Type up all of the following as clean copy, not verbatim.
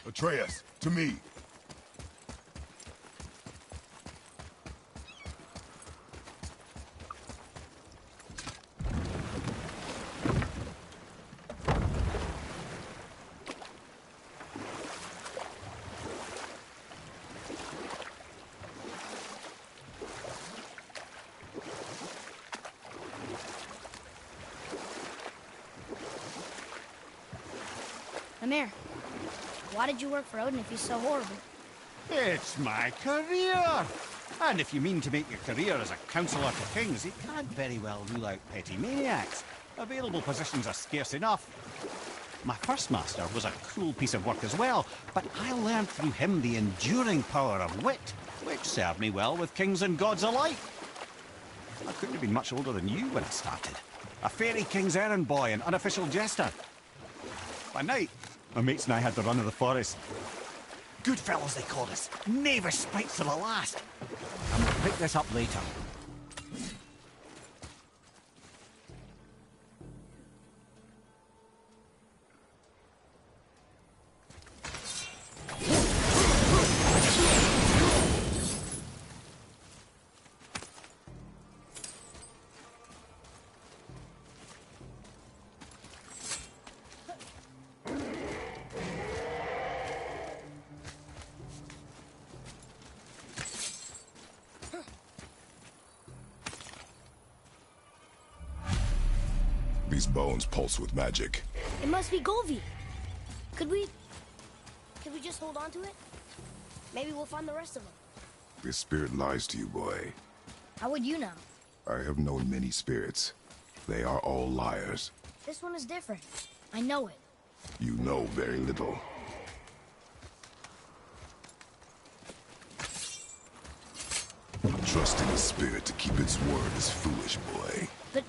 Atreus, to me. Amir, why did you work for Odin if he's so horrible? It's my career! And if you mean to make your career as a counsellor to kings, you can't very well rule out petty maniacs. Available positions are scarce enough. My first master was a cruel piece of work as well, but I learned through him the enduring power of wit, which served me well with kings and gods alike. I couldn't have been much older than you when I started. A fairy king's errand boy and unofficial jester. By night, my mates and I had the run of the forest. Good fellows, they called us. Never spites to the last. And we'll pick this up later. These bones pulse with magic. It must be Golvi. Could we just hold on to it? Maybe we'll find the rest of them. This spirit lies to you, boy. How would you know? I have known many spirits. They are all liars. This one is different. I know it. You know very little. Trusting a spirit to keep its word is foolish, boy. But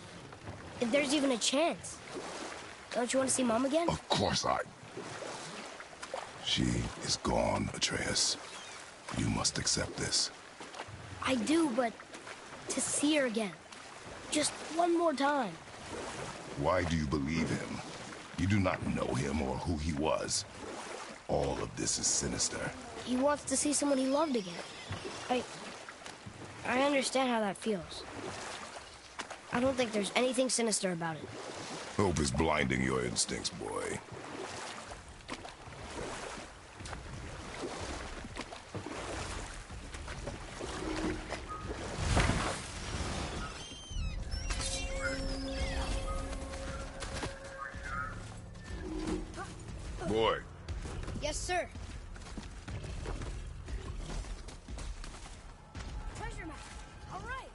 if there's even a chance, don't you want to see Mom again? Of course I... She is gone, Atreus. You must accept this. I do, but to see her again. Just one more time. Why do you believe him? You do not know him or who he was. All of this is sinister. He wants to see someone he loved again. I understand how that feels. I don't think there's anything sinister about it. Hope is blinding your instincts, boy. Boy. Yes, sir. Treasure map. All right.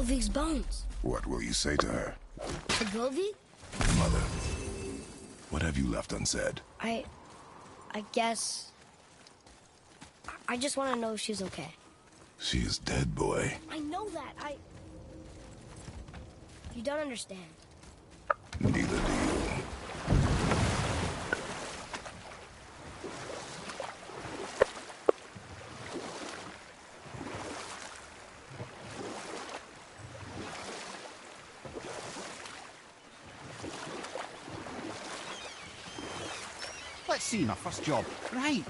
Govig's bones. What will you say to her? To Govig? Mother, what have you left unsaid? I guess... I just want to know if she's okay. She is dead, boy. I know that. You don't understand. Neither do you. Let's see, my first job. Right.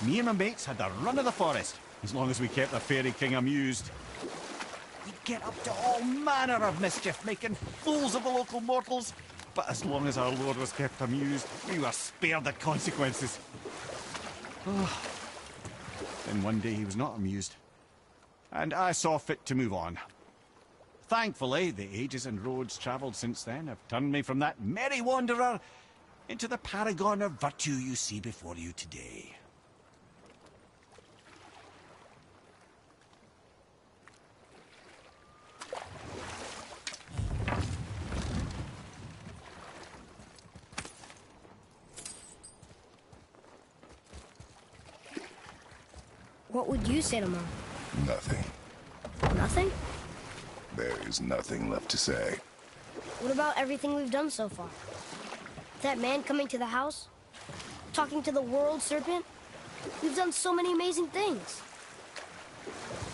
Me and my mates had the run of the forest, as long as we kept the Fairy King amused. We'd get up to all manner of mischief, making fools of the local mortals. But as long as our lord was kept amused, we were spared the consequences. Then one day he was not amused, and I saw fit to move on. Thankfully, the ages and roads travelled since then have turned me from that merry wanderer into the paragon of virtue you see before you today. What would you say to Mom? Nothing. Nothing? There is nothing left to say. What about everything we've done so far? That man coming to the house? Talking to the world serpent? We've done so many amazing things.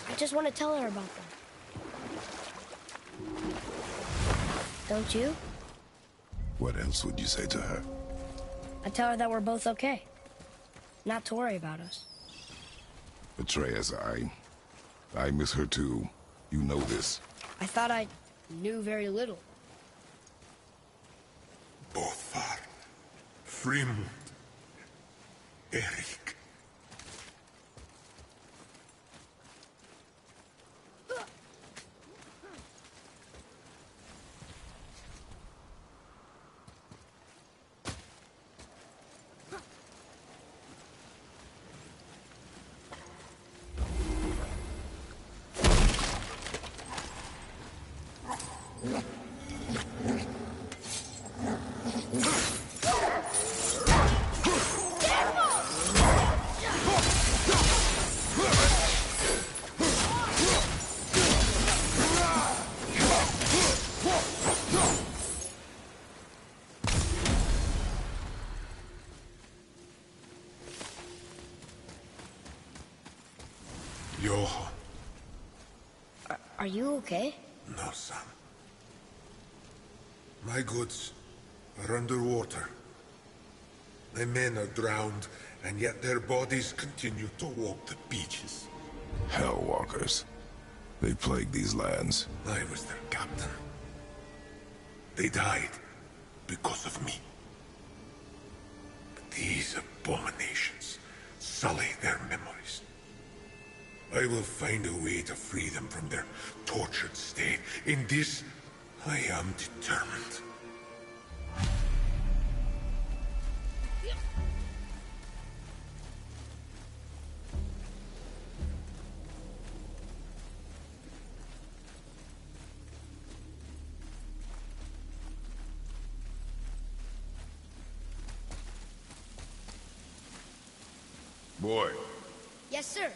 I just want to tell her about them. Don't you? What else would you say to her? I tell her that we're both okay. Not to worry about us. Atreus, I miss her too. You know this. I thought I knew very little. Bothar, Frimund, Erik. Johan. Are you okay? No, son. My goods are underwater. My men are drowned, and yet their bodies continue to walk the beaches. Hellwalkers. They plague these lands. I was their captain. They died because of me. But these abominations sully their memories. I will find a way to free them from their tortured state. In this, I am determined. Boy, Yes, sir.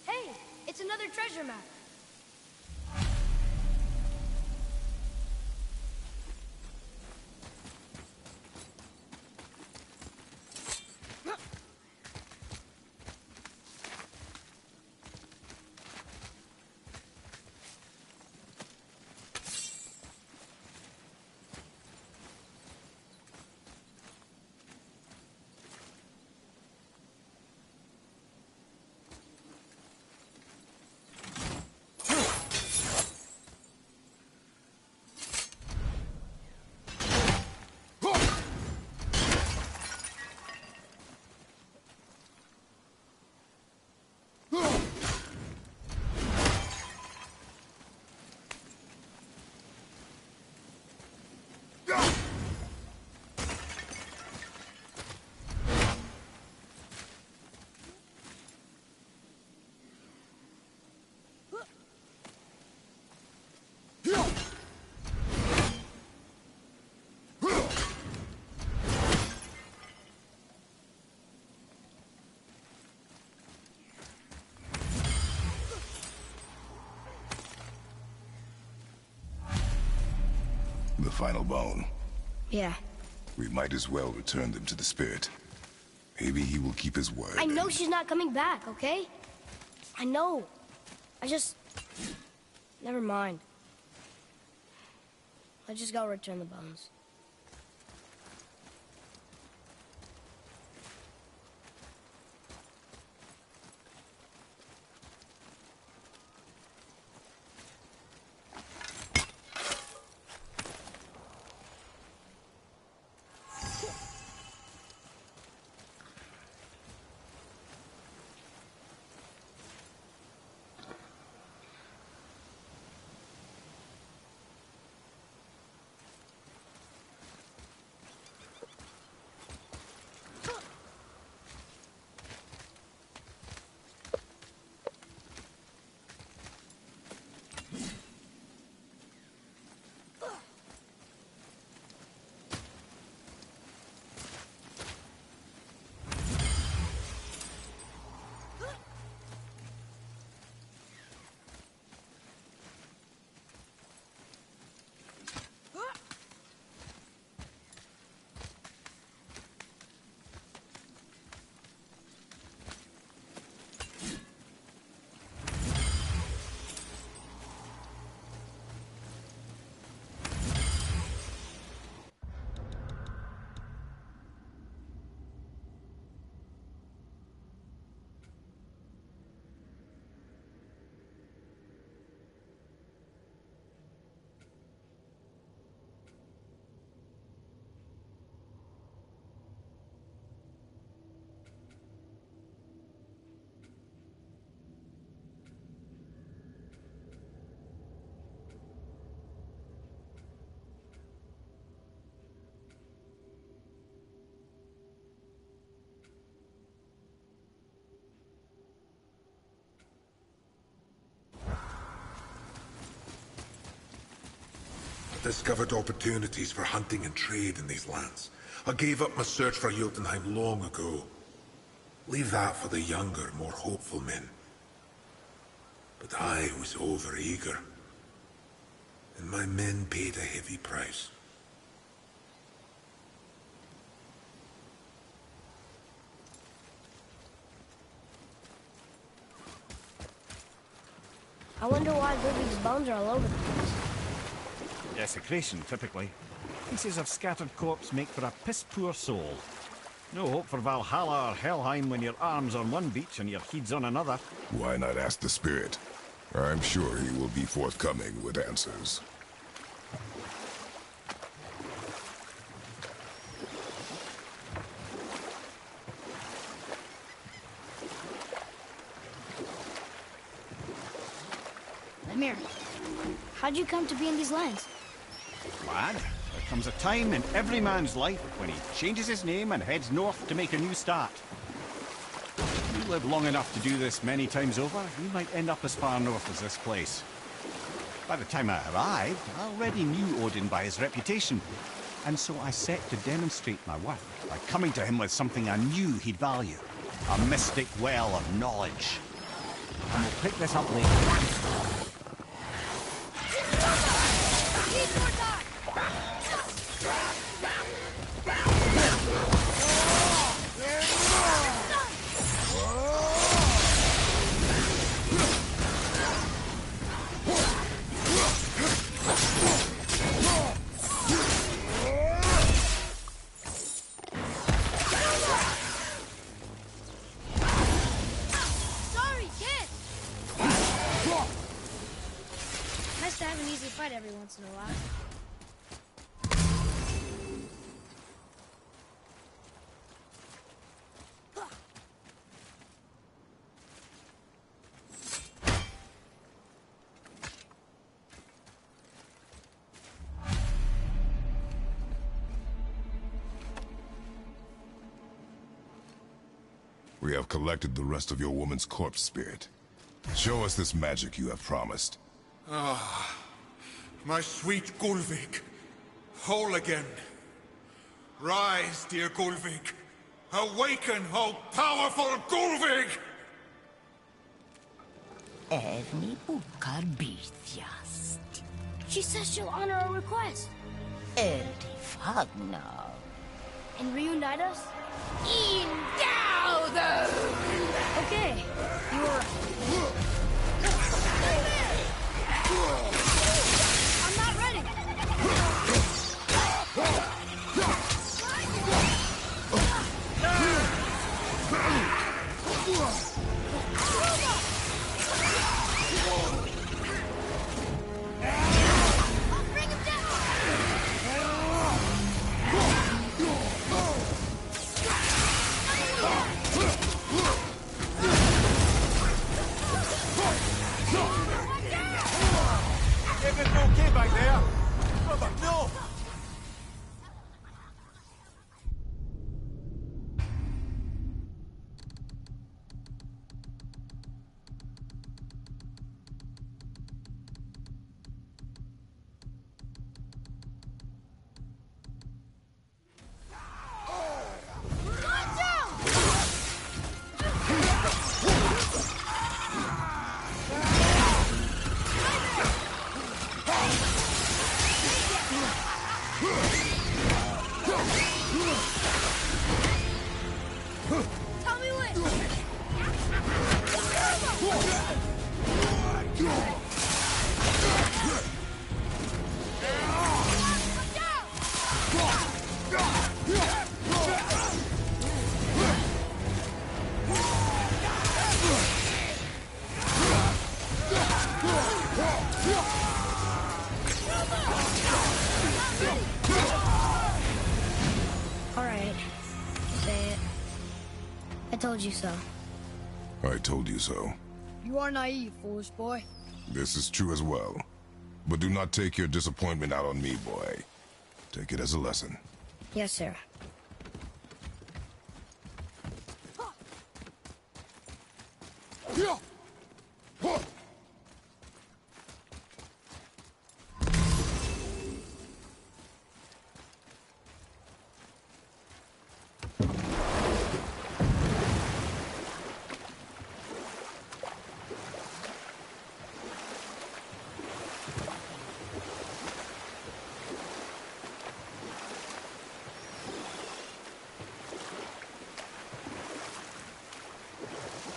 Hey, it's another treasure map. The final bone. Yeah. We might as well return them to the spirit. Maybe he will keep his word. I know she's not coming back, okay? I know. I just... Never mind. Let's just go return the bones. Discovered opportunities for hunting and trade in these lands. I gave up my search for Jotunheim long ago. Leave that for the younger, more hopeful men. But I was overeager. And my men paid a heavy price. I wonder why Ludwig's bones are all over the place. Desecration, typically. Pieces of scattered corpse make for a piss-poor soul. No hope for Valhalla or Helheim when your arm's on one beach and your head's on another. Why not ask the spirit? I'm sure he will be forthcoming with answers. Lemire, how'd you come to be in these lands? Lad, there comes a time in every man's life when he changes his name and heads north to make a new start. If you live long enough to do this many times over, you might end up as far north as this place. By the time I arrived, I already knew Odin by his reputation, and so I set to demonstrate my worth by coming to him with something I knew he'd value. A mystic well of knowledge. And we'll pick this up later. Nice to have an easy fight every once in a while. We have collected the rest of your woman's corpse spirit. Show us this magic you have promised. Ah, my sweet Gullveig. Whole again. Rise, dear Gullveig. Awaken, oh powerful Gullveig! Evni bukar bitjast. She says she'll honor our request. Fagnar. And reunite us? Okay, you were right. I'm not ready. I'll bring him Everything okay back there? Brother, no! Tell me when. All right. Say it. I told you so. I told you so. You are naive, foolish boy. This is true as well. But do not take your disappointment out on me, boy. Take it as a lesson. Yes, sir.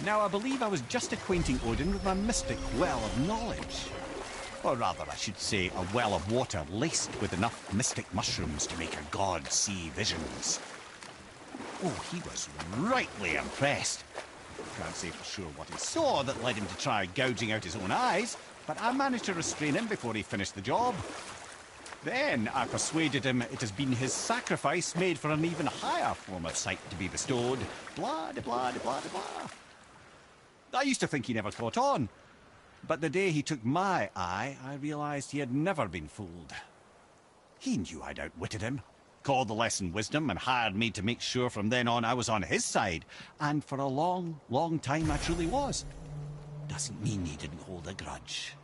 Now, I believe I was just acquainting Odin with my mystic well of knowledge. Or rather, I should say, a well of water laced with enough mystic mushrooms to make a god see visions. Oh, he was rightly impressed. Can't say for sure what he saw that led him to try gouging out his own eyes, but I managed to restrain him before he finished the job. Then I persuaded him it has been his sacrifice made for an even higher form of sight to be bestowed. Blah, de blah, de blah, de blah. I used to think he never caught on. But the day he took my eye, I realized he had never been fooled. He knew I'd outwitted him, called the lesson wisdom, and hired me to make sure from then on I was on his side. And for a long, long time I truly was. Doesn't mean he didn't hold a grudge.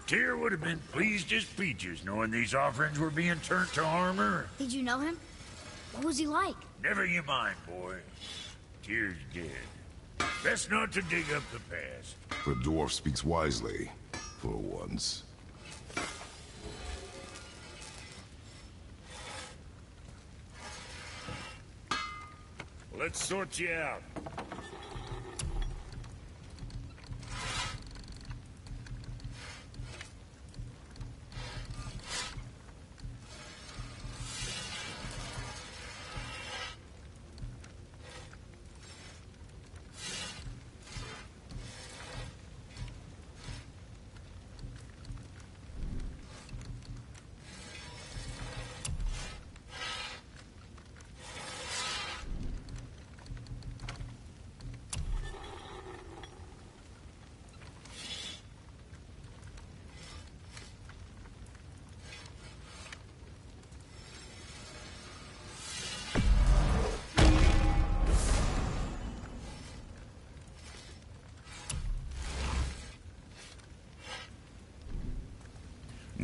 Tyr would have been pleased as peaches knowing these offerings were being turned to armor. Did you know him? What was he like? Never you mind, boy. Tyr's dead. Best not to dig up the past. The dwarf speaks wisely, for once. Let's sort you out.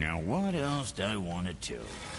Now, what else do I want to tell you?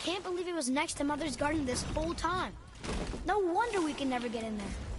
Can't believe it was next to Mother's garden this whole time. No wonder we can never get in there.